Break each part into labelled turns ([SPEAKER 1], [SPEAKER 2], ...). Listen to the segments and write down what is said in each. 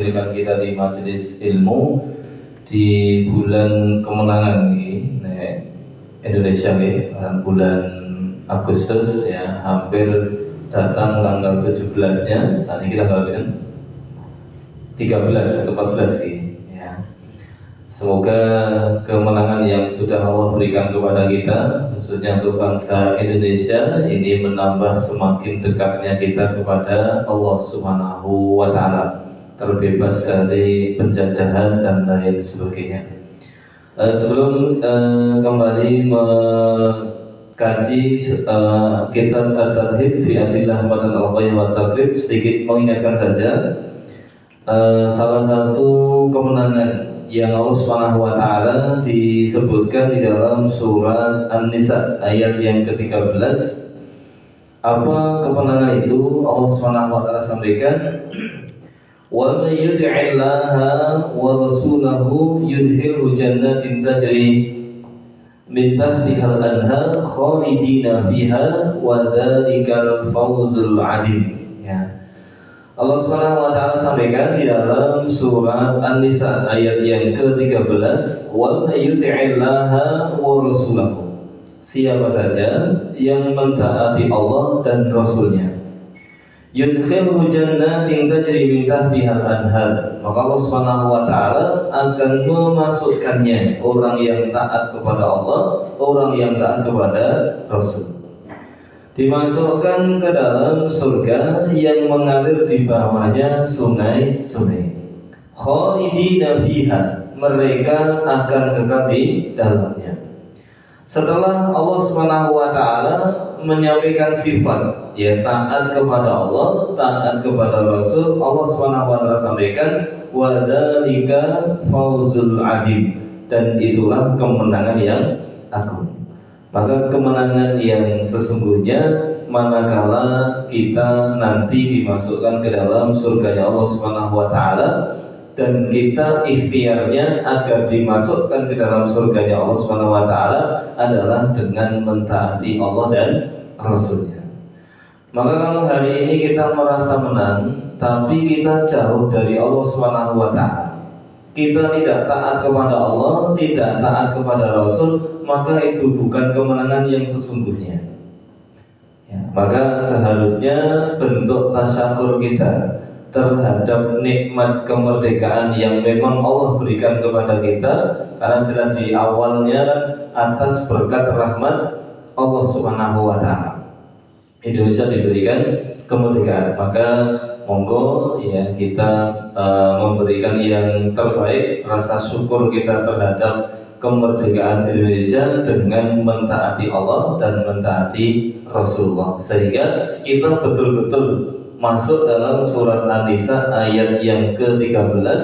[SPEAKER 1] Hadirkan kita di majelis ilmu di bulan kemenangan ini, Indonesia ini, bulan Agustus ya, hampir datang tanggal 17-nya. Saat ini kita tanggal 13 atau 14 ini ya. Semoga kemenangan yang sudah Allah berikan kepada kita, khususnya untuk bangsa Indonesia ini, menambah semakin dekatnya kita kepada Allah Subhanahu wa Ta'ala, terbebas dari penjajahan dan lain sebagainya. Sebelum kembali mengkaji kitab At-Tadhib fi Adillah Matan Al-Ghayyah wa Taqrib, sedikit mengingatkan saja salah satu kemenangan yang Allah Subhanahu wa Ta'ala disebutkan di dalam surat An-Nisa ayat yang ke-13. Apa kemenangan itu? Allah Subhanahu wa Ta'ala sampaikan, wa may yuti'illaha wa rasulahu yudkhilhu jannatin tajri min tahtiha al-anhar khalidina fiha wa dzalikal fawzul 'adzim. Ya. Allah Subhanahu wa Ta'ala sampaikan di dalam surat An-Nisa ayat yang ke-13, wa may yuti'illaha wa rasulahu, siapa saja yang mentaati Allah dan Rasulnya, yudkhilhu jannatin tajri min tahtiha al-anhar, maka Allah Subhanahu wa Ta'ala akan memasukkannya, orang yang taat kepada Allah, orang yang taat kepada Rasul, dimasukkan ke dalam surga yang mengalir di bawahnya sungai-sungai. Khalidina fiha, mereka akan kekal di dalamnya. Setelah Allah Subhanahu wa Ta'ala menyampaikan sifat ya, taat kepada Allah, taat kepada Rasul, Allah Subhanahu wa Ta'ala sampaikan wa dzalika fawzul 'adzim, dan itulah kemenangan yang agung. Maka kemenangan yang sesungguhnya manakala kita nanti dimasukkan ke dalam surganya Allah Subhanahu wa Ta'ala, dan kita ikhtiarnya agar dimasukkan ke dalam surganya Allah Subhanahu wa Ta'ala adalah dengan mentaati Allah dan Rasulnya. Maka kalau hari ini kita merasa menang, tapi kita jauh dari Allah Subhanahu wa Ta'ala, kita tidak taat kepada Allah, tidak taat kepada Rasul, maka itu bukan kemenangan yang sesungguhnya ya. Maka seharusnya bentuk tasyakur kita terhadap nikmat kemerdekaan yang memang Allah berikan kepada kita, karena jelas di awalnya atas berkat rahmat Allah Subhanahu wa Ta'ala Indonesia diberikan kemerdekaan. Maka monggo ya, kita memberikan yang terbaik, rasa syukur kita terhadap kemerdekaan Indonesia dengan mentaati Allah dan mentaati Rasulullah, sehingga kita betul-betul masuk dalam surat An-Nisa ayat yang ke-13,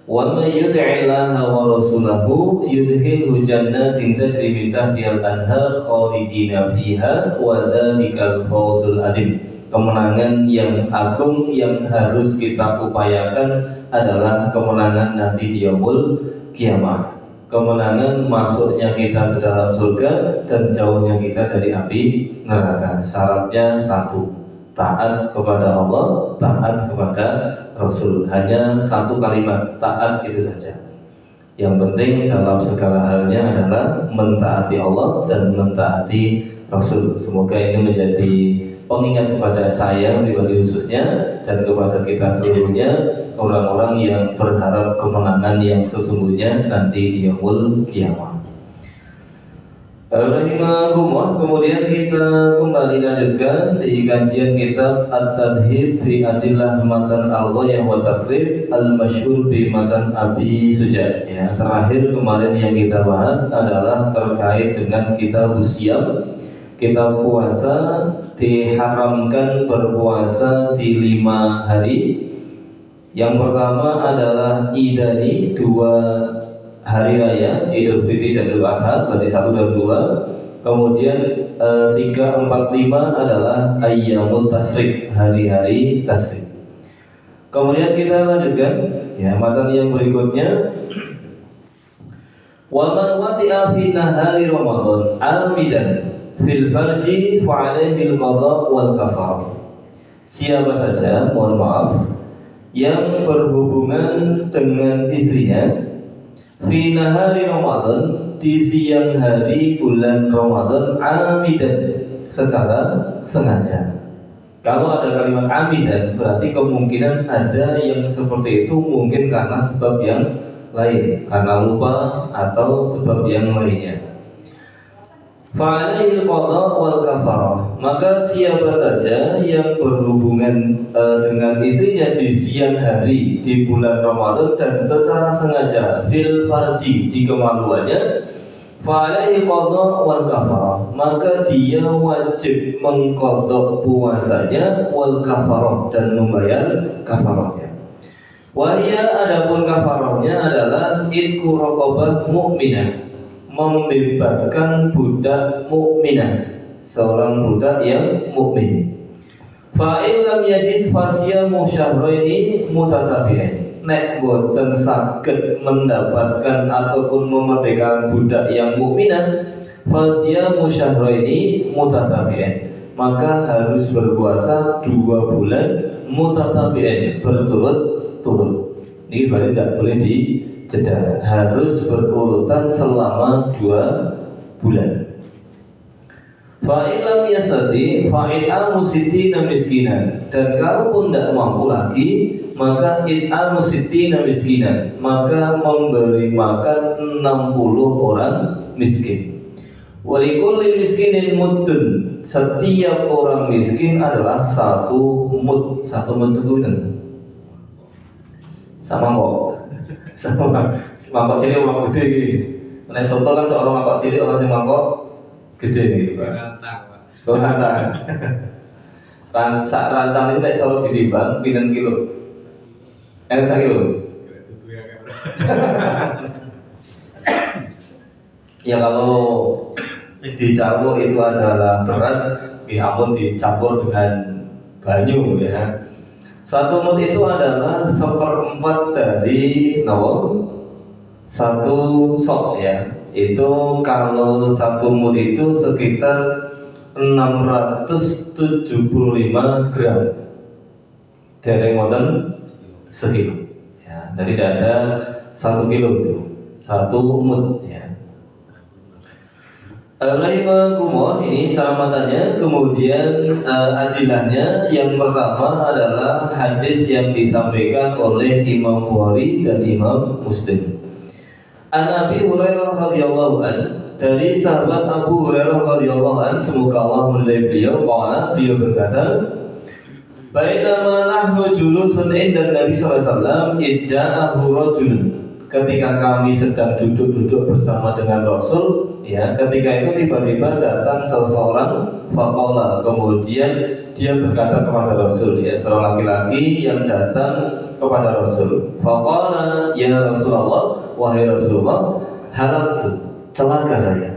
[SPEAKER 1] wa may yuti'illaha wa rasulahu yudkhilhu jannatin tajri min tahtiha al-anhar khalidina fiha wa dzalikal fawzul 'adzim. Kemenangan yang agung yang harus kita upayakan adalah kemenangan nanti di yaumul kiamah, kemenangan masuknya kita ke dalam surga dan jauhnya kita dari api neraka. Syaratnya satu, taat kepada Allah, taat kepada Rasul. Hanya satu kalimat, taat itu saja. Yang penting dalam segala halnya adalah mentaati Allah dan mentaati Rasul. Semoga ini menjadi pengingat kepada saya pribadi khususnya, dan kepada kita seluruhnya, orang-orang yang berharap kemenangan yang sesungguhnya nanti di yaumul qiyamah. Rahimahumullah. Kemudian kita kembali lanjutkan di kajian kitab At-Tadhib fi Adillah Matan Al-Ghayyah wa Taqrib al-masyhur bi Matan Abi Suja ya. Terakhir kemarin yang kita bahas adalah terkait dengan kitab Siyam. Kita puasa diharamkan berpuasa di 5 hari. Yang pertama adalah idani, 2 hari raya, Idul Fitri dan Idul Adha, berarti 1 dan 2. Kemudian 3, 4, 5 adalah ayyamul tasrik, hari-hari tasrik. Kemudian kita lanjutkan ya, matan yang berikutnya, wa man wati'a fi nahari Ramadan amidan fil farji fa'alaihi al-qada wal kafar. Siapa saja, mohon maaf, yang berhubungan dengan istrinya fi nahari Ramadan, di siang hari bulan Ramadan, amidan, secara sengaja. Kalau ada kalimat amidan berarti kemungkinan ada yang seperti itu mungkin karena sebab yang lain, karena lupa atau sebab yang lainnya. Fa'alaihil qada wal kafarah, maka siapa saja yang berhubungan dengan istrinya di siang hari di bulan Ramadan dan secara sengaja fil farji, di kemaluannya, fa'alaihil qada wal kafarah, maka dia wajib mengqadha puasanya wal kafarah, dan membayar kafarahnya. Wahia, adapun kafarahnya adalah itqu raqabah mu'minah, membebaskan budak mukminah, seorang budak yang mukmin. Fa'il lam yajid fasiyamu syahraini mutatabi'ain, nek boten saged mendapatkan ataupun memerdekakan budak yang mukminah, fasiyamu syahraini mutatabi'ain, maka harus berpuasa 2 bulan mutatabi'ain, berturut-turut. Ini berarti tidak boleh dijeda, harus berurutan selama 2 bulan. Fa'ilam yasati fa'it'amu sittina miskinan, dan kalaupun tidak mampu lagi, maka it'amu sittina miskinan, maka memberi makan 60 orang miskin. Walikulli miskinin muddun, setiap orang miskin adalah 1 mud. 1 mud itu kan sama kok, sama mangkok cilik orang gede gitu. Nek soto kan seorang mangkok cilik, orang sing mangkok gede gitu kan. Rantang. Sak rantang itu nek cara ditimbang pinten kilo? Sak kilo. Ya kalau dicampur itu adalah beras, ampun dicampur dengan banyu ya. 1 mud itu adalah 1/4 dari 1 sok ya. Itu kalau 1 mud itu sekitar 675 gram. Dereng wonten sekilo. Ya, jadi tidak ada 1 kilo itu. 1 mud ya. Rahimahumullah, ini salamatannya. Kemudian adilahnya yang pertama adalah hadis yang disampaikan oleh Imam Bukhari dan Imam Muslim. An Abi Hurairah radhiyallahu an, dari sahabat Abu Hurairah radhiyallahu an, semoga Allah meridai beliau, beliau berkata, bainama nahnu julusun inda Nabi sallallahu alaihi wasallam ija'ahu rajulun, ketika kami sedang duduk-duduk bersama dengan Rasul, ya, ketika itu tiba-tiba datang seseorang, faqala, kemudian dia berkata kepada Rasul, ya, seorang laki-laki yang datang kepada Rasul, faqala, ya Rasulullah, wahai Rasulullah, halaktu, celaka saya.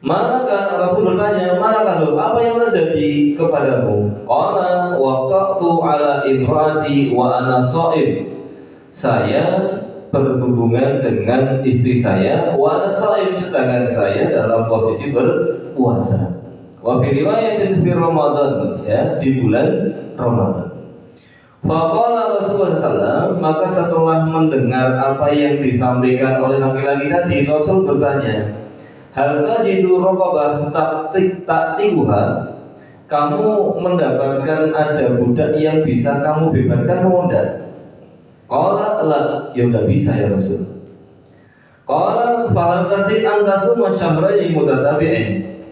[SPEAKER 1] Manakah, Rasul bertanya, manakah apa yang terjadi kepadamu? Qala waqa'tu ala imrati wa ana sha'im, saya berhubungan dengan istri saya, wa shaim, sedangkan saya dalam posisi berpuasa. Wa fi riwayatin fi Ramadan, ya, di bulan Ramadan. Faqala Rasulullah SAW, maka setelah mendengar apa yang disampaikan oleh laki-laki tadi, Rasul bertanya, hal tajidu raqabah ta'tiquha, kamu mendapatkan ada budak yang bisa kamu bebaskan atau tidak? Qala la, ya tidak bisa ya Rasul. Qala fahal tasih antasuma syahraini mutatabi'in,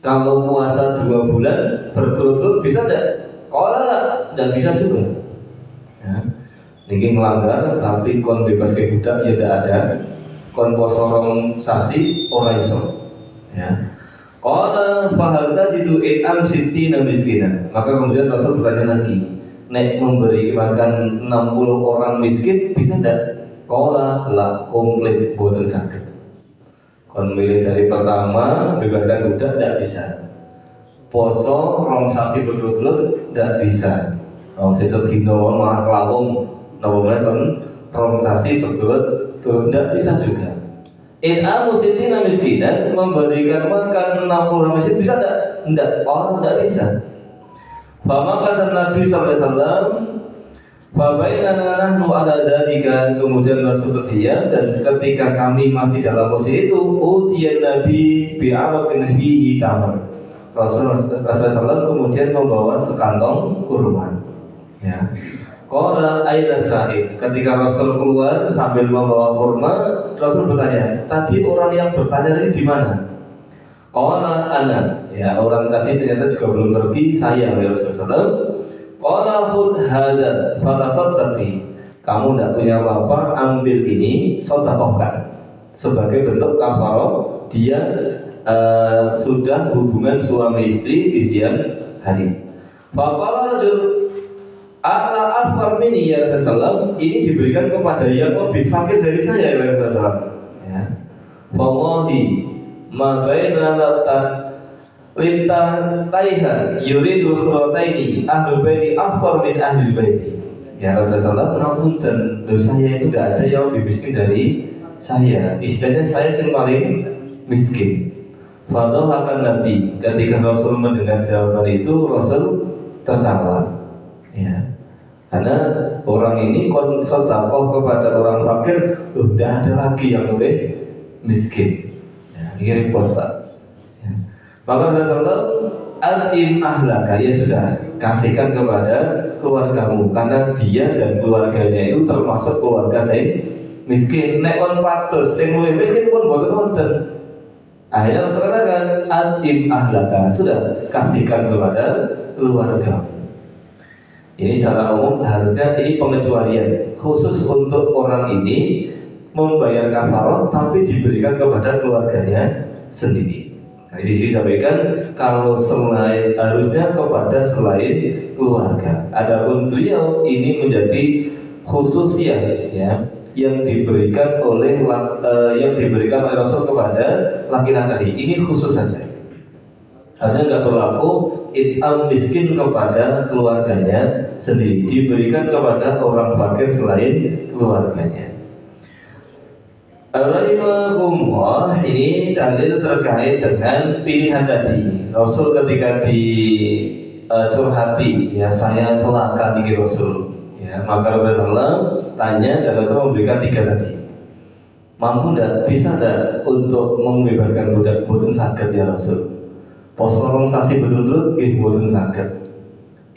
[SPEAKER 1] kalau puasa 2 bulan berturut-turut bisa tidak? Qala la, tidak bisa juga ya. Niki melanggar tapi kon bebas ke budak ya tidak ada, kon poso 2 sasi ora iso ya. Qala fahal tajidu in'am sittina miskina, maka kemudian Rasul bertanya lagi, nek memberi makan 60 orang miskin bisa tidak? Qala la, komplit boten saged. Kon milih dari pertama bebaskan budak tidak bisa, poso 2 sasi berturut-turut tidak bisa, sesuk dino malah kelawung napa meneh kon 2 sasi berturut-turut tidak bisa juga. In'amu sittina miskinan, memberikan makan 60 orang miskin bisa tidak? Tidak, tidak bisa. Fama kasar Nabi SAW, Fabainana nahnu ala dzalika, kemudian Rasul berdiam, dan ketika kami masih dalam posisi itu, utiyan Nabi bi'araqin fihi tamar. Rasulullah SAW kemudian membawa sekantong kurma. Ya. Qala aina sa'id. Ketika Rasul keluar sambil membawa kurma, Rasul bertanya, tadi orang yang bertanya tadi di mana? Qala ana. Ya, orang tadi ternyata juga belum ngerti saya ya Rasulullah. Qala khudh hadza fatasaddaqi. Kamu tidak punya apa-apa, ambil ini, sedekahkan sebagai bentuk kafarah dia sudah hubungan suami istri di siang hari. Faqala rajul ala afqar minni ya Rasulullah, ini diberikan kepada yang lebih fakir dari saya ya Rasulullah. Ya. Wallahi ma baina Lintah taiha yuridul khurataini ahlul baiti afqar min ahlul baiti. Ya Rasulullah mengapunten, saya itu tidak ada yang lebih miskin dari saya. Istilahnya saya yang paling miskin. Fadhahakan Nabi. Ketika Rasul mendengar jawaban itu, Rasul tertawa. Ya. Karena orang ini sedekah kepada orang fakir, tidak ada lagi yang lebih miskin. Ya, ini repot Pak. Maka Rasulullah al-im ahlaka, ya sudah, kasihkan kepada keluargamu, karena dia dan keluarganya itu termasuk keluarga saya miskin. Nek kon patus sing luwih miskin pun boten wonten. Akhirnya Rasulullah kan al-im ahlaka, sudah, kasihkan kepada keluarga. Ini secara umum harusnya ini pengecualian khusus untuk orang ini membayar kafarah tapi diberikan kepada keluarganya sendiri. Nah, di sini sampaikan kalau selain harusnya kepada selain keluarga. Adapun beliau ini menjadi khususiyah ya yang diberikan oleh Rasul kepada laki-laki. Ini khusus saja. Harusnya nggak berlaku it'am miskin kepada keluarganya sendiri, diberikan kepada orang fakir selain keluarganya. Rahimahumullah, ini dalil terkait dengan pilihan tadi. Rasul ketika curhati, ya saya celaka nih Rasul. Ya, maka Rasulullah tanya dan Rasul memberikan 3 tadi. Mampu tidak, bisa tidak untuk membebaskan budak? Boten saged ya Rasul. Pos lorong sasi betul-betul, nggih boten saged.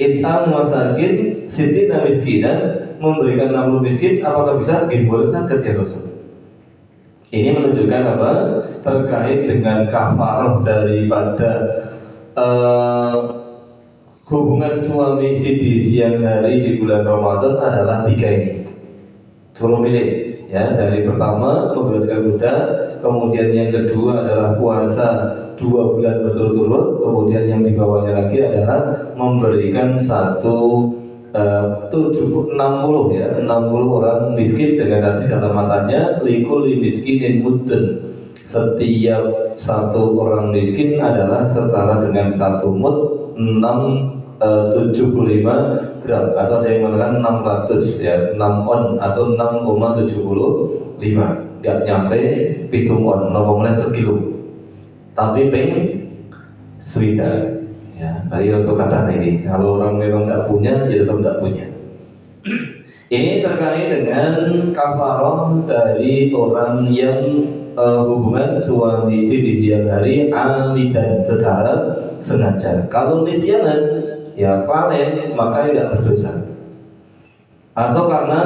[SPEAKER 1] It'am masakin sitina miskinan, memberikan 60 miskin, apakah bisa? Nggih boten saged ya Rasul. Ini menunjukkan apa? Terkait dengan kafarah daripada hubungan suami istri di siang hari di bulan Ramadan adalah 3 ini. Tolong pilih ya, dari pertama membebaskan budak, kemudian yang kedua adalah puasa 2 bulan berturut-turut, kemudian yang di bawahnya lagi adalah memberikan 60 orang miskin dengan tadi kata-matanya likul miskinin mudun. Setiap 1 orang miskin adalah setara dengan 1 mud 675 gram, atau ada yang mengatakan 600 ya, 6 on atau 6,75, nggak nyampe 7 on, 0,1 sekilo, tapi peng swida. Ya, tadi untuk kata ini, kalau orang memang tidak punya, ya tetap tidak punya. Ini terkait dengan kafarah dari orang yang hubungan suami istri di siang hari amidan secara sengaja. Kalau nisyanan, ya panen, maka tidak berdosa. Atau karena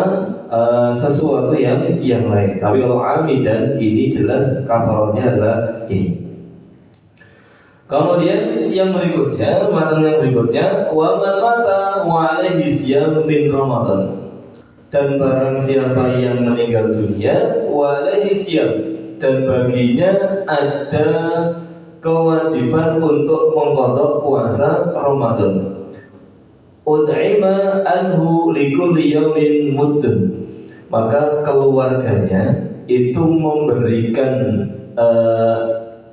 [SPEAKER 1] sesuatu yang lain. Tapi kalau amidan, ini jelas kafarahnya adalah ini. Kemudian yang berikutnya, matan yang berikutnya, wa man mata wa alaihi siyam min Ramadan. Dan barang siapa yang meninggal dunia, wa alaihi siyam, dan baginya ada kewajiban untuk mengqadha puasa Ramadan. Ud'ima anhu likulli yaumin muddun. Maka keluarganya itu memberikan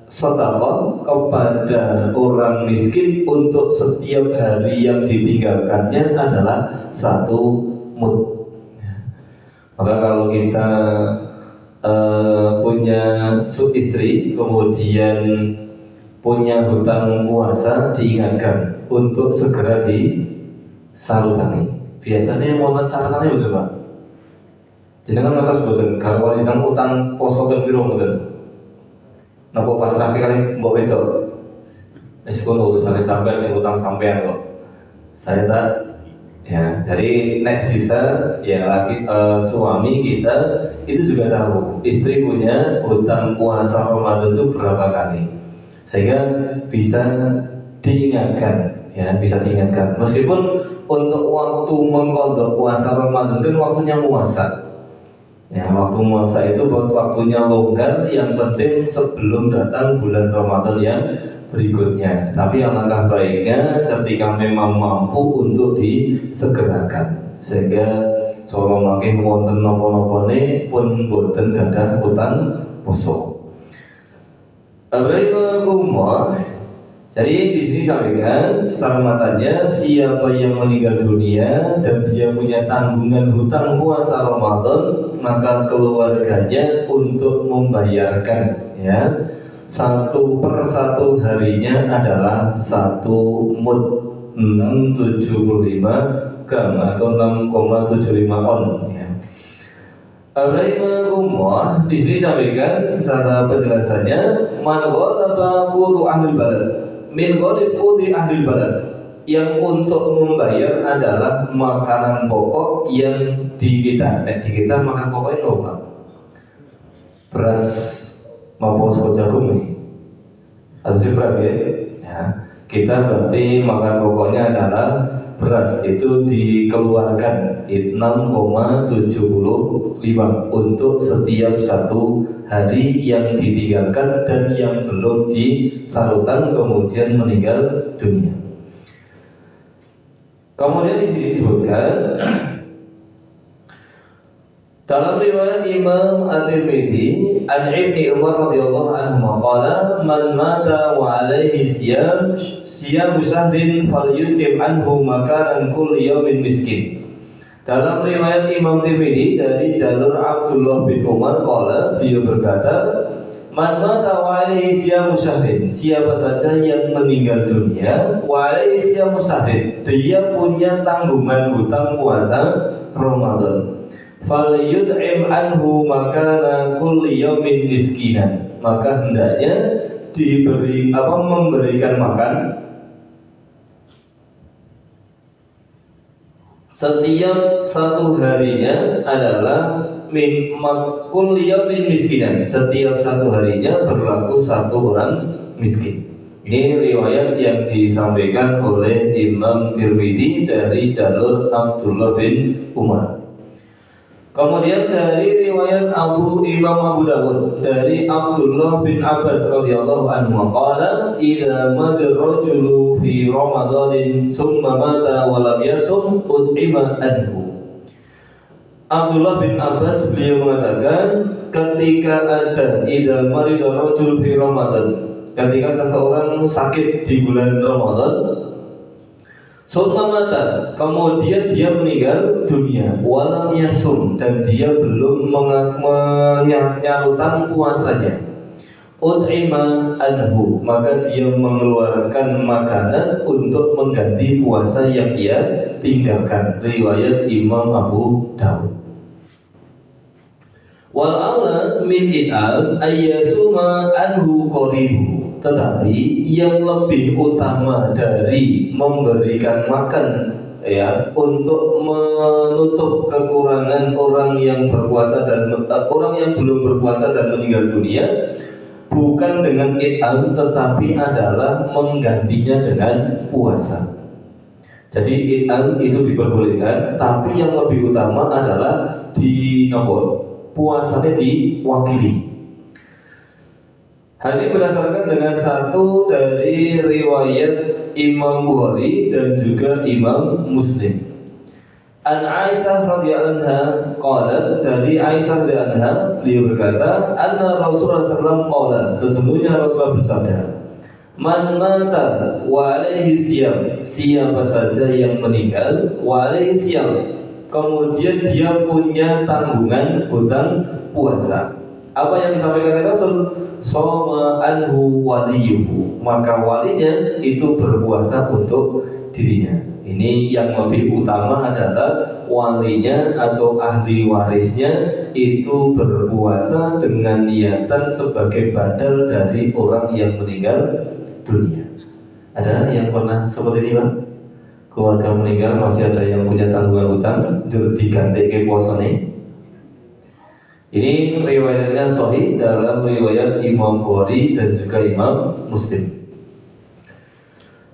[SPEAKER 1] sedekah kepada orang miskin untuk setiap hari yang ditinggalkannya adalah 1 mud. Maka kalau kita punya istri kemudian punya hutang puasa, diingatkan untuk segera disalutani. biasanya mau catatannya betul Pak. Jenengan ngatos boten, kalau jenengan utang poso ping pira mboten. Napa pasrah kali mbok wedok. Wis kono urusane sampean sing utang sampean kok. Saya tak ya, dari next sisa ya laki suami kita itu juga tahu istri punya hutang puasa Ramadan itu berapa kali, sehingga bisa diingatkan ya, bisa diingatkan. Meskipun untuk waktu mengkodok puasa Ramadan kan waktunya puasa ya, waktu puasa itu buat waktunya longgar, yang penting sebelum datang bulan Ramadan yang berikutnya. Tapi alangkah baiknya ketika memang mampu untuk disegerakan, sehingga cara makin wonten napa-napane pun boten gadah utang poso. Assalamualaikum. Jadi di sini sampaikan sesamatannya siapa yang meninggal dunia dan dia punya tanggungan hutang puasa Ramadan, maka keluarganya untuk membayarkan ya 1/1 harinya adalah 1 mud 675 gram atau 6,75 on ya. Rahimahumullah, di sini sampaikan secara penjelasannya, man ghalaba qutu ahli balad min ghalib quti ahli balad, yang untuk membayar adalah makanan pokok yang di kita makan pokok itu apa? Beras maupun sego jagung nih, hasil beras ya. Ya, kita berarti makan pokoknya adalah beras, itu dikeluarkan 6,75 untuk setiap 1 hari yang ditinggalkan dan yang belum disarutan kemudian meninggal dunia. Kemudian di sini disebutkan dalam riwayat Imam At-Tirmidzi an Ibni Umar radhiyallahu anhu qala man mata wa alaihi siyam syahrin falyut'im anhu makanan kulli yawmin miskin. Dalam riwayat Imam Tirmidzi dari jalur Abdullah bin Umar qala, beliau berkata, man mata wa alaihi siyam syahrin, siapa saja yang meninggal dunia wa alaihi siyam syahrin, dia punya tanggungan hutang puasa Ramadan, falyut'im anhu makana kulli yawmin miskinan, maka hendaknya memberikan makan setiap 1 harinya adalah min kulli yawmin miskinan, setiap 1 harinya berlaku 1 orang miskin. Ini riwayat yang disampaikan oleh Imam Tirmidzi dari jalur Abdullah bin Umar. Kemudian dari riwayat Imam Abu Dawud dari Abdullah bin Abbas radhiyallahu anhu qala idza madar rajulu fi ramadanin summa mata wa lam yasum ud'ima anhu. Abdullah bin Abbas beliau mengatakan, ketika ada idza madar rajul fi ramadan, ketika seseorang sakit di bulan Ramadan, summa mata, kemudian dia meninggal dunia, walam yasum, dan dia belum menyalurkan puasanya, ud'ima anhu, maka dia mengeluarkan makanan untuk mengganti puasa yang ia tinggalkan. Riwayat Imam Abu Dawud. Wal aula min i'al ayyasuma anhu qaribu, tetapi yang lebih utama dari memberikan makan ya untuk menutup kekurangan orang yang berpuasa dan orang yang belum berpuasa dan meninggal dunia, bukan dengan it'am tetapi adalah menggantinya dengan puasa. Jadi it'am itu diperbolehkan, tapi yang lebih utama adalah puasanya diwakili. Hal ini berdasarkan dengan satu dari riwayat Imam Bukhari dan juga Imam Muslim. An Aisyah radhiyallahu anha qala, dari Aisyah radhiyallahu anha beliau berkata, anna Rasulullah sallallahu alaihi wasallam qala, sesungguhnya Rasulullah bersabda, man mata wa alaihi siyam, siapa saja yang meninggal wa alaihi siyam, kemudian dia punya tanggungan hutang puasa. Apa yang disampaikan oleh Rasul? Soma anhu waliyuhu, maka walinya itu berpuasa untuk dirinya. Ini yang lebih utama adalah walinya atau ahli warisnya itu berpuasa dengan niatan sebagai badal dari orang yang meninggal dunia. Ada yang pernah seperti ini Pak? Keluarga meninggal masih ada yang punya tanggungan hutang, diganti ke puasanya. Ini riwayatnya sahih dalam riwayat Imam Bukhari dan juga Imam Muslim.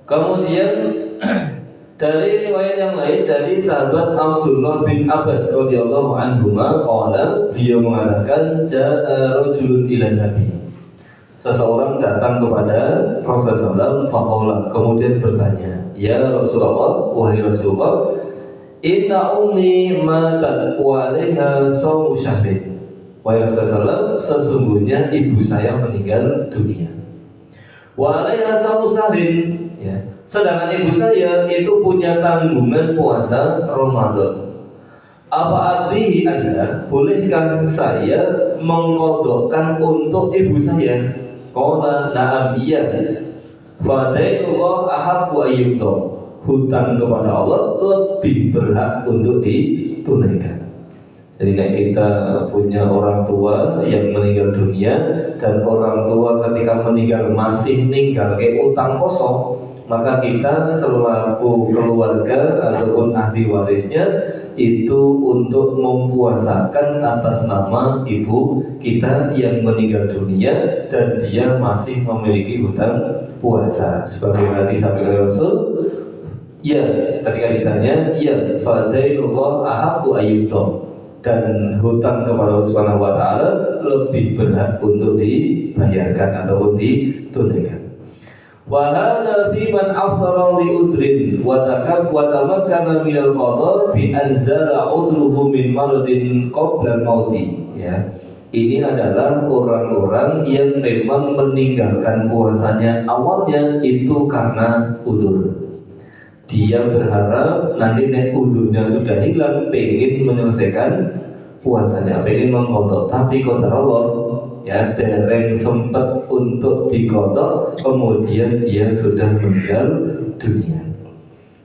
[SPEAKER 1] Kemudian dari riwayat yang lain dari sahabat Abdullah bin Abbas radhiyallahu anhu qala, beliau mengatakan ja'a rajulun ila Nabi. Seseorang datang kepada Rasulullah SAW kemudian bertanya, "Ya Rasulullah, wahai Rasulullah, inna ummi matat wa 'alaiha shaumu syahrin." Wahai Rasulullah, sesungguhnya ibu saya meninggal dunia. Wa 'alaiha shaumu syahrin, ya. Sedangkan ibu saya itu punya tanggungan puasa Ramadan. Apa arti Anda, bolehkah saya mengqadhakan untuk ibu saya? Qala na'am, iya. Fadailullah ahabbu ayyuqda. Hutang kepada Allah lebih berhak untuk ditunaikan. Jadi kita punya orang tua yang meninggal dunia dan orang tua ketika meninggal masih ninggal ke utang kosong, maka kita selaku keluarga ataupun ahli warisnya itu untuk mempuasakan atas nama ibu kita yang meninggal dunia dan dia masih memiliki hutang puasa. Sebagai hadis sabda Rasul, ya, ketika ditanya, ya, fadailullah ahaqqu ayyuqda, dan hutang kepada Allah Subhanahu wa taala lebih berhak untuk dibayarkan ataupun ditunaikan. Wa hadza fi man aftara li udrin wa tamakkana min al-qada bi anzala udruhu min maradin qabla al-mauti, ya. Ini adalah orang-orang yang memang meninggalkan puasanya awalnya itu karena udzur. Dia berharap nanti udurnya sudah hilang, pengen menyelesaikan puasanya, pengen mengqadha, tapi qadar Allah, ya, dereng sempat untuk diqadha, kemudian dia sudah meninggal dunia.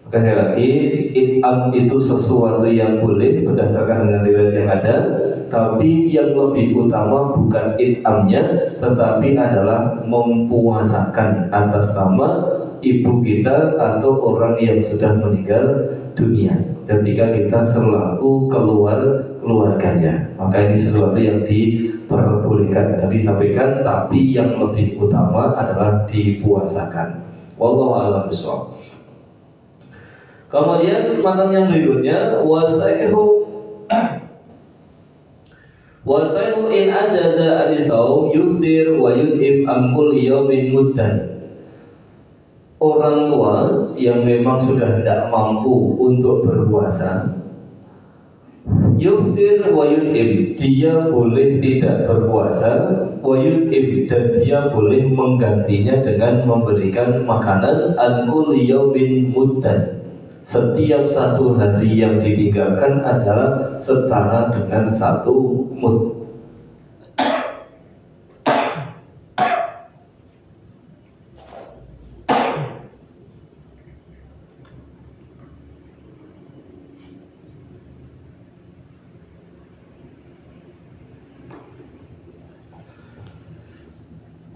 [SPEAKER 1] Maka sekali lagi, it'am itu sesuatu yang boleh berdasarkan dengan riwayat yang ada, tapi yang lebih utama bukan it'amnya, tetapi adalah mempuasakan atas nama ibu kita atau orang yang sudah meninggal dunia ketika kita selaku keluarganya. Maka ini sesuatu yang diperbolehkan dan disampaikan, tapi yang lebih utama adalah dipuasakan. Wallahu a'lam bishawab. Kemudian matan yang berikutnya, wasaihu in ajaza alisau yuftir wa yud'im amkul yawmin muddan. Orang tua yang memang sudah tidak mampu untuk berpuasa, yuftir wa yud'im, dia boleh tidak berpuasa, wa yud'im, dan dia boleh menggantinya dengan memberikan makanan an kulli yaumin muddan. Setiap satu hari yang ditinggalkan adalah setara dengan satu mud.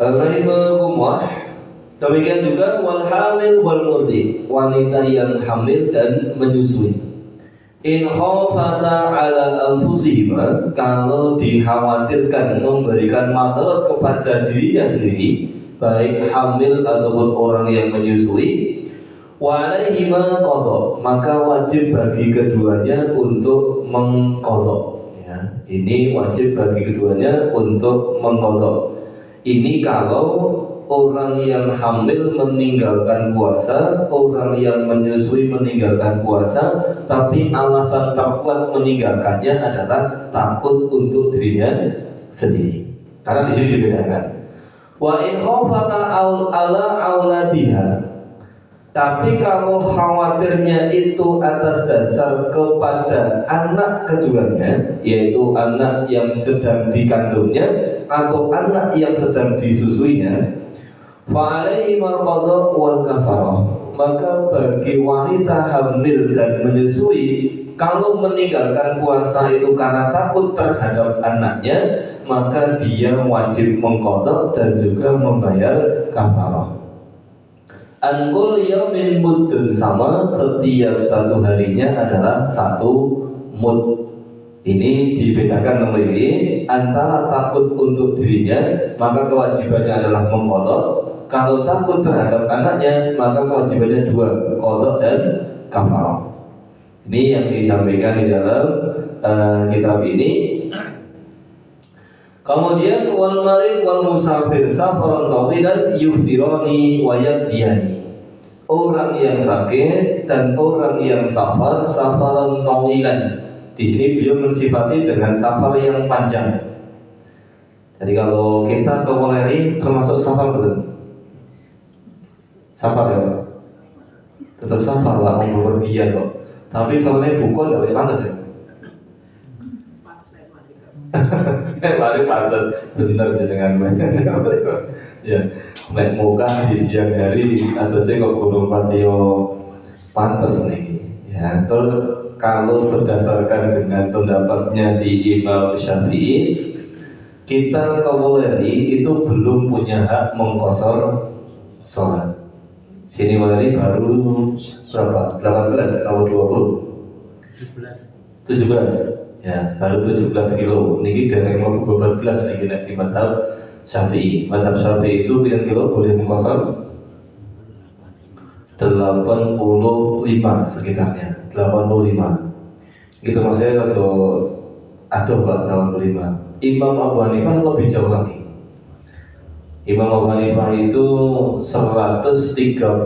[SPEAKER 1] Rahimahumullah. Demikian juga wal hamil wal murdi, wanita yang hamil dan menyusui. In khafata ala anfusihima, kalau dikhawatirkan memberikan madarat kepada dirinya sendiri, baik hamil ataupun orang yang menyusui, wa alaihima qadha, maka wajib bagi keduanya untuk mengqadha, ya. Ini wajib bagi keduanya untuk mengqadha. Ini kalau orang yang hamil meninggalkan puasa, orang yang menyusui meninggalkan puasa, tapi alasan terkuat meninggalkannya adalah takut untuk dirinya sendiri. Karena di sini dibedakan. Wa in khafata ala auladiha, tapi kalau khawatirnya itu atas dasar kepada anak keduanya, yaitu anak yang sedang dikandungnya atau anak yang sedang disusuinya, fa'alaihim al-qadha wal kafarah, maka bagi wanita hamil dan menyusui kalau meninggalkan puasa itu karena takut terhadap anaknya, maka dia wajib mengqadha dan juga membayar kafarah. Angkul yaumin muddun, sama setiap satu harinya adalah satu mud. Ini dibedakan nomor ini antara takut untuk dirinya, maka kewajibannya adalah mengqadha. Kalau takut terhadap anaknya, maka kewajibannya dua, qadha dan kafarah. Ini yang disampaikan di dalam kitab ini. Kemudian wal marid wal musafir safaran tawilan yuftirani wa yaqdiyani. Orang yang sakit dan orang yang safar safaran tawilan. Di sini beliau mensifati dengan safar yang panjang. Jadi kalau kita ke Wuleri termasuk safar betul? Safar ya? Tetap safar lah, mau berpergian kok. Tapi soalnya bukan nggak bisa pantas ya? Mari pantas, bener dengan ya. Nek muka di siang hari atau saya kok kurung patio pantas nih. Ya, terus kalau berdasarkan dengan pendapatnya di Imam Syafi'i, kita ke Wuleri itu belum punya hak mengqashar sholat. Sini Wuleri baru berapa? 18 atau 20? 17. Ya, baru 17 kilo. Niki dari 14 iki nek di mazhab Syafi'i. Mazhab Syafi'i itu pilih kilo boleh mengqashar 85 sekitarnya. 85 gitu maksudnya atau Pak 85. Imam Abu Hanifah lebih jauh lagi. Imam Abu Hanifah itu 135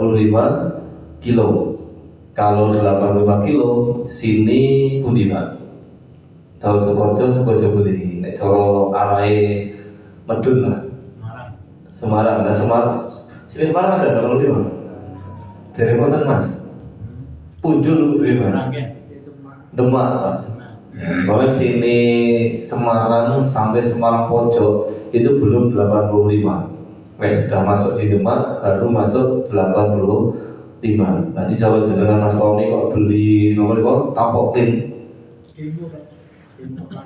[SPEAKER 1] kilo. Kalau 85 kilo sini pundi Pak? Kalau Sukoharjo pundi? Nek cara arahe Medun lah. Semarang. Nah Semarang. Sini Semarang ada 85. Dari mana Mas? Punjul betul Mas. Demak Pak. Bahwa sini Semarang sampai Semarang pojok itu belum 85. Sudah masuk di Demak baru masuk 85. Nanti kalau jenengan Mas Tony kok beli nomor kok tapokin.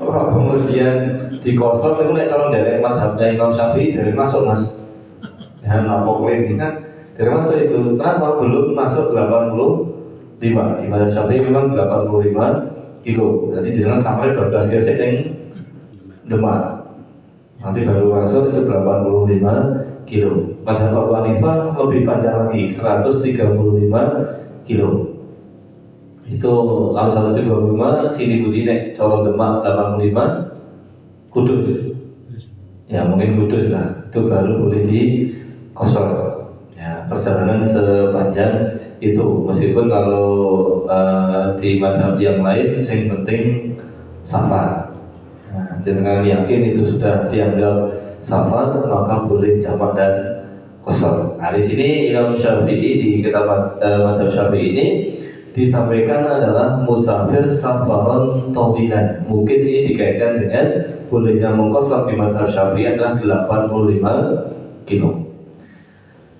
[SPEAKER 1] Kemudian di kosong itu nek calon dari madhabnya Imam Syafi'i dari masuk Mas. Ya tapokin ini kan dari masuk itu. Kenapa belum masuk 85? Di madhab Syafi'i memang 85 kilo. Jadi jangan sampai 12 gesek yang Demak. Nanti baru masuk itu 85 kilo. Madhab Abu Hanifah lebih panjang lagi, 135 kilo. Itu kalau 135 sini budi nek Colo Demak 85 Kudus. Ya mungkin Kudus lah. Itu baru boleh di kosor. Ya perjalanan sepanjang itu, meskipun kalau di madhab yang lain yang penting safar. Nah, dengan yakin itu sudah dianggap safar, maka boleh jamak dan qashar. Nah, di sini Imam Syafi'i di kitab madhab Syafi'i ini disampaikan adalah musafir safaran tawilan. Mungkin ini dikaitkan dengan bolehnya mengqashar di madhab Syafi'i adalah 85 kilo.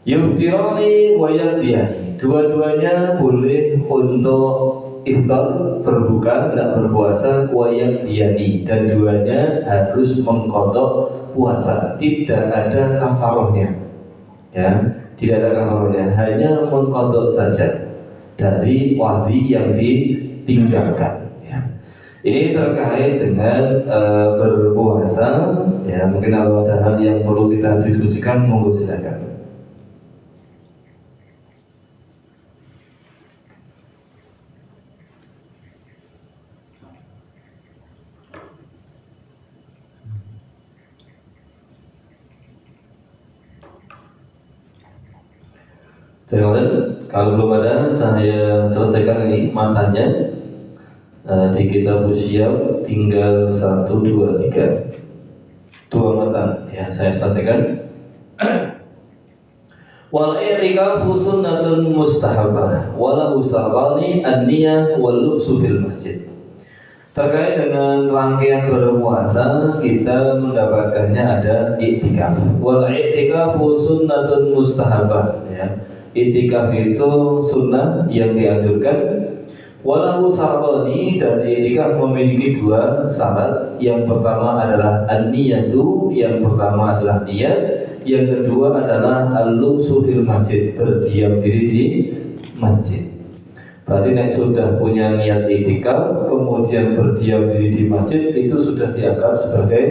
[SPEAKER 1] Yuftirani wa yaqdiyani, dua-duanya boleh untuk iftar, berbuka, tidak berpuasa, wa yaqdiyani, dan duanya harus mengqadha puasa, tidak ada kafarahnya. Ya, tidak ada kafarahnya, hanya mengqadha saja dari wali yang ditinggalkan. Ya. Ini terkait dengan berpuasa. Ya, mungkin kalau ada hal yang perlu kita diskusikan, monggo silakan. Terima kasih. Kalau belum ada, saya selesaikan ini matanya. Di kitab Usyam tinggal 1, 2, 3 dua matan. Ya, saya selesaikan. Wal i'tikafu sunnatun mustahabah walahu sarqani an-niyah wal lubsu fil masjid. Terkait dengan rangkaian berpuasa, kita mendapatkannya ada i'tikaf. Wal i'tikafu sunnatun mustahabah, ya. I'tikaf itu sunnah yang dianjurkan. Walahu syartani, dan i'tikaf memiliki dua syarat. Yang pertama adalah an-niyatu, yang pertama adalah niat. Yang kedua adalah al-lubsu fil masjid, berdiam diri di masjid. Berarti yang sudah punya niat i'tikaf kemudian berdiam diri di masjid, itu sudah dianggap sebagai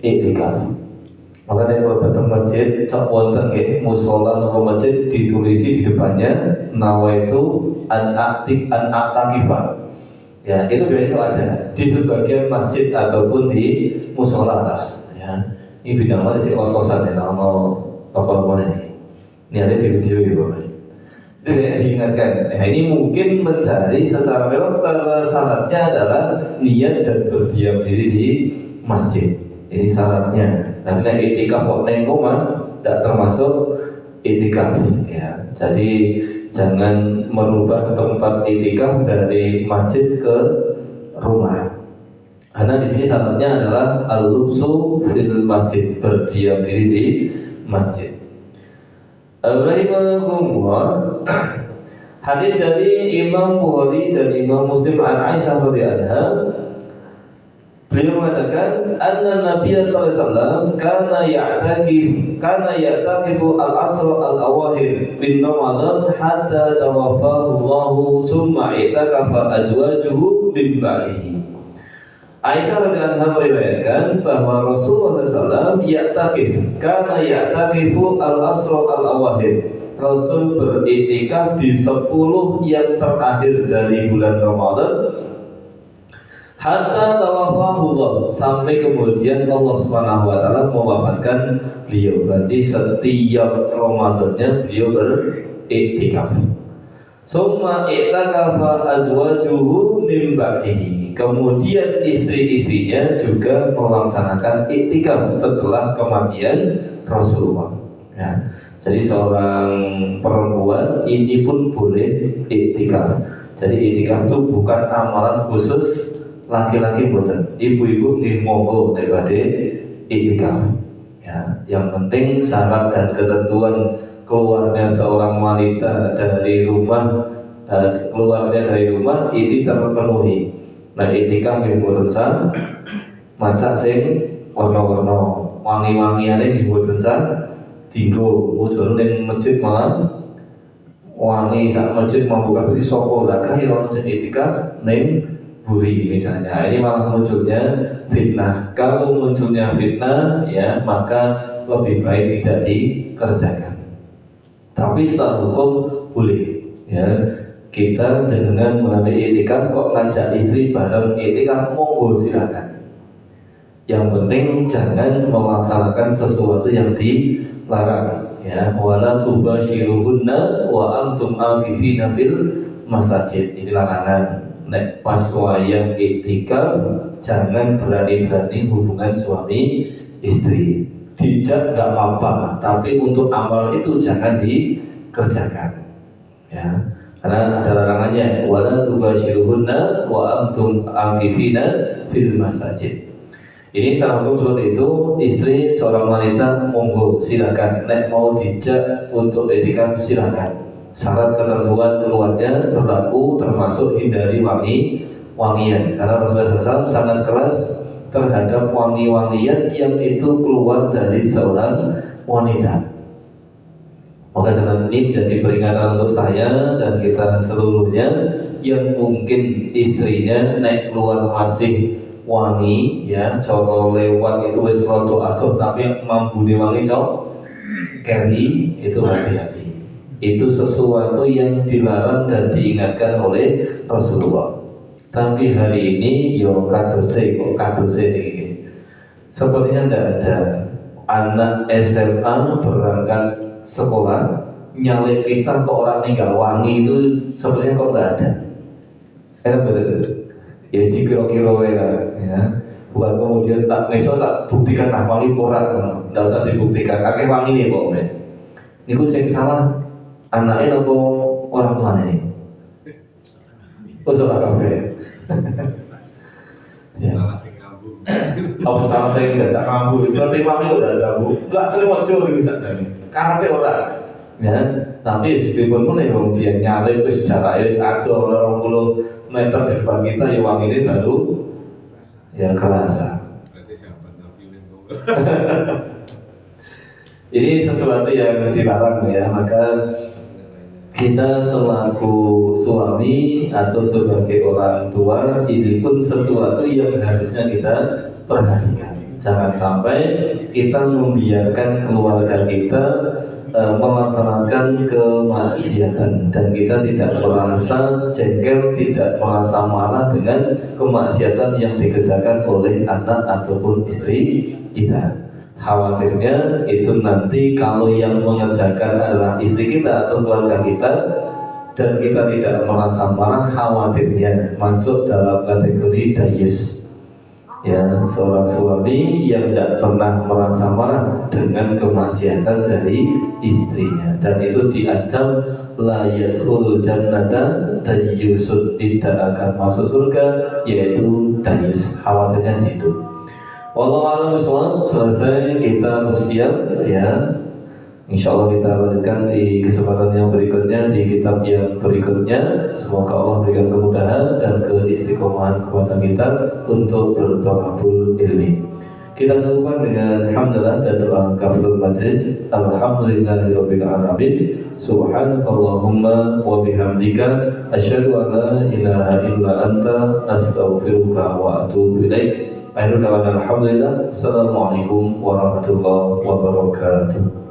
[SPEAKER 1] i'tikaf. Makanya kalau datang masjid, cak wonten nggih mushola atau masjid ditulisi di depannya nawaitu an a'takifah. Ya, itu biasa ada di sebagian masjid ataupun di mushola lah. Ya, ini bidang mana sih kos-kosan ya, nama apa-apa ini. Ini ada di video ya Bapak. Itu ya diingatkan. Nah, ini mungkin mencari secara memang syaratnya adalah niat dan berdiam diri di masjid. Ini syaratnya. Karena i'tikaf kok neng rumah tidak termasuk i'tikaf. Ya, jadi jangan merubah tempat i'tikaf dari masjid ke rumah. Karena di sini syaratnya adalah al-lubsu fil masjid, berdiam diri di masjid. Rahimahumullah. Hadis dari Imam Bukhari dan Imam Muslim an Aisyah radhiyallahu anha, beliau mengatakan anna Nabi sallallahu alaihi wasallam kana ya'takifu al-asr al-awakhir min Ramadan hatta tawaffahu Allah summa i'takafa azwajuhu min ba'dihi. Aisyah radhiyallahu anha meriwayatkan bahwa Rasulullah SAW kana ya'takifu al-asr al-awakhir. Rasul beriktikaf di 10 yang terakhir dari bulan Ramadan hatta tawafahullah, sampai kemudian Allah Subhanahu wa taala mewafatkan beliau. Berarti setiap Ramadannya beliau beriktikaf. Summa i'takafa azwajuhu min ba'dihi. Kemudian istri-istrinya juga melaksanakan iktikaf setelah kematian Rasulullah. Ya. Jadi seorang perempuan ini pun boleh iktikaf. Jadi iktikaf itu bukan amalan khusus laki-laki, bukan. Ibu-ibu nggih monggo daripada iktikaf. Ya, yang penting syarat dan ketentuan keluarnya seorang wanita dari rumah, keluarnya dari rumah ini terpenuhi. Nah, iktikaf nggih mboten sah, maca sing warna-warna, wangi-wangiane nggih mboten sah. Tinggo, ujung ning masjid malah wangi sak masjid mampu kabeh sapa lah kae ono sing iktikaf ning buri misalnya. Ini malah munculnya fitnah. Kalau munculnya fitnah ya maka lebih baik tidak dikerjakan. Tapi secara hukum boleh ya. Kita dengan mengambil iktikaf kok ngajak istri bareng iktikaf, monggo silakan. Yang penting jangan melaksanakan sesuatu yang dilarang ya. Wala tubashiruhunna wa antum aqifina fil masajid. Ini larangan. Nek pas wayang iktikaf jangan berani-berani hubungan suami istri. Dijak nggak apa-apa, tapi untuk amal itu jangan dikerjakan ya. Karena ada larangannya. Wala tubashiruhunna wa antum aqifina fil masajid. Ini salah hukum seperti itu. Istri seorang wanita monggo silakan, nek mau dijak untuk iktikaf silakan. Syarat ketentuan keluarnya berlaku, termasuk hindari wangian. Karena Rasulullah SAW sangat keras terhadap wangi-wangian yang itu keluar dari seorang wanita. Maka jangan ini menjadi peringatan untuk saya dan kita seluruhnya yang mungkin istrinya naik keluar masih wangi ya, coro lewat itu wis roto atuh tapi mampu diwangi sok keri, itu hati-hati. Itu sesuatu yang dilarang dan diingatkan oleh Rasulullah. Tapi hari ini yo kadose ini sepertinya tidak ada anak SMA berangkat sekolah nyalip kita ke orang tinggal wangi, itu sepertinya kok tidak ada. Enak betul. Ya dikira-kira ya. Bukan kemudian tak meso tak buktikan nah wangi koran, tidak usah dibuktikan. Kakek wangi nih kok men. Niku sing salah anaknya atau orang tuanya ini? Oh salah kabeh. Ya. Apa salah saya tidak rambu? Seperti wangi udah rambu. Enggak sering wajah bisa jadi. Karena orang ya. Tapi meskipun pun yang dia nyale wis jarak wis adoh 20 meter di depan kita ya wangi ini baru ya kerasa.
[SPEAKER 2] Berarti sahabat Nabi
[SPEAKER 1] Ini sesuatu yang dilarang ya, maka kita selaku suami atau sebagai orang tua ini pun sesuatu yang harusnya kita perhatikan. Jangan sampai kita membiarkan keluarga kita melaksanakan kemaksiatan dan kita tidak merasa jengkel, tidak merasa marah dengan kemaksiatan yang dikerjakan oleh anak ataupun istri kita. Khawatirnya itu nanti kalau yang mengerjakan adalah istri kita atau keluarga kita dan kita tidak merasa marah, khawatirnya masuk dalam kategori dayus, ya, seorang suami yang tidak pernah merasa marah dengan kemaksiatan dari istrinya, dan itu diancam la yadkhulul jannata dayyusud, tidak akan masuk surga, yaitu dayus. Khawatirnya situ. Wallahu a'lam bishawab. Selesai kita bersiap ya. Insya Allah kita lanjutkan di kesempatan yang berikutnya, di kitab yang berikutnya. Semoga Allah berikan kemudahan dan keistiqomahan kepada kita untuk bertolabul ilmi. Kita sambungkan dengan hamdalah dan doa kafaratul majlis. Alhamdulillahirabbil alamin. Subhanakallahumma wa bihamdika asyhadu an la ilaha illa anta astaghfiruka wa atubu ilaik. Alhamdulillah. Assalamualaikum warahmatullahi wabarakatuh.